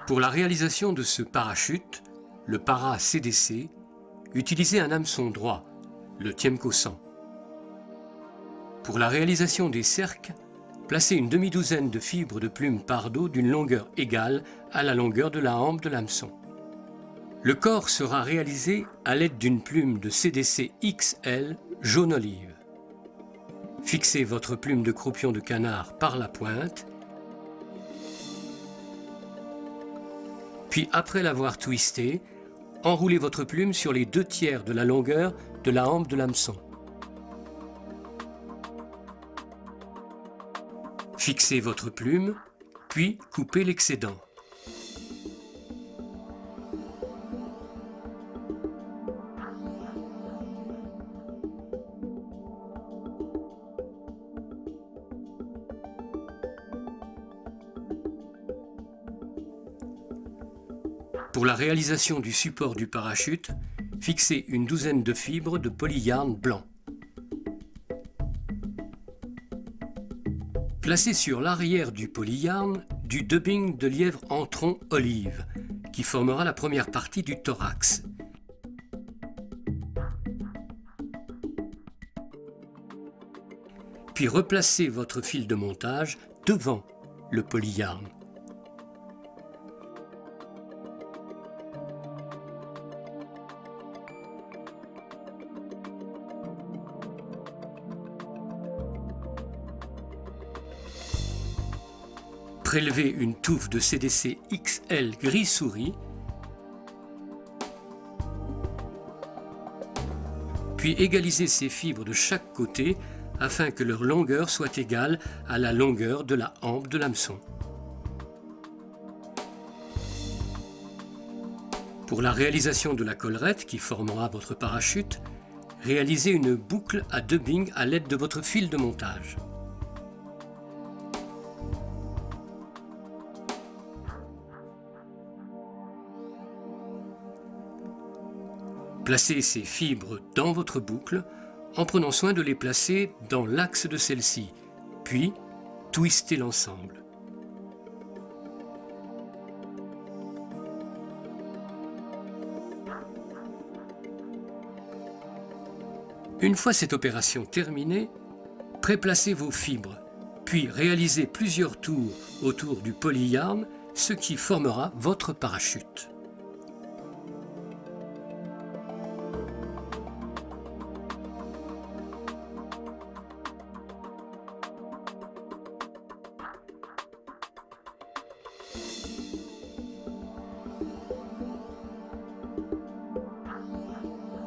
Pour la réalisation de ce parachute, le para-CDC, utilisez un hameçon droit, le Tiemco 100. Pour la réalisation des cercles, placez une demi-douzaine de fibres de plume Pardo d'une longueur égale à la longueur de la hampe de l'hameçon. Le corps sera réalisé à l'aide d'une plume de CDC XL jaune olive. Fixez votre plume de croupion de canard par la pointe, puis après l'avoir twistée, enroulez votre plume sur les 2/3 de la longueur de la hampe de l'hameçon. Fixez votre plume, puis coupez l'excédent. Pour la réalisation du support du parachute, fixez une douzaine de fibres de polyarn blanc. Placez sur l'arrière du polyarn du dubbing de lièvre en tronc olive, qui formera la première partie du thorax. Puis replacez votre fil de montage devant le polyarn. Prélevez une touffe de CDC XL gris souris, puis égalisez ces fibres de chaque côté afin que leur longueur soit égale à la longueur de la hampe de l'hameçon. Pour la réalisation de la collerette qui formera votre parachute, réalisez une boucle à dubbing à l'aide de votre fil de montage. Placez ces fibres dans votre boucle en prenant soin de les placer dans l'axe de celle-ci, puis twistez l'ensemble. Une fois cette opération terminée, préplacez vos fibres, puis réalisez plusieurs tours autour du polyarn, ce qui formera votre parachute.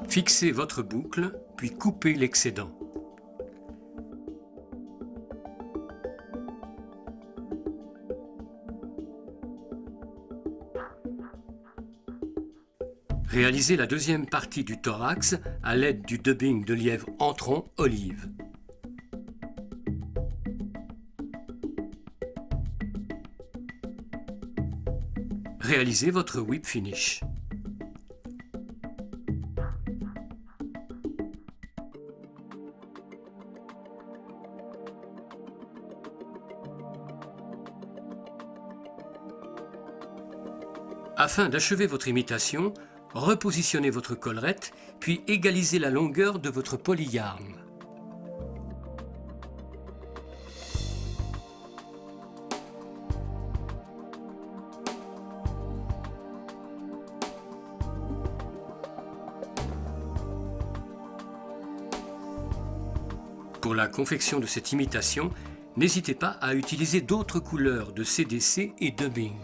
Fixez votre boucle, puis coupez l'excédent. Réalisez la deuxième partie du thorax à l'aide du dubbing de lièvre en tronc olive. Réalisez votre whip finish. Afin d'achever votre imitation, repositionnez votre collerette, puis égalisez la longueur de votre polyarn. Pour la confection de cette imitation, n'hésitez pas à utiliser d'autres couleurs de CDC et dubbing.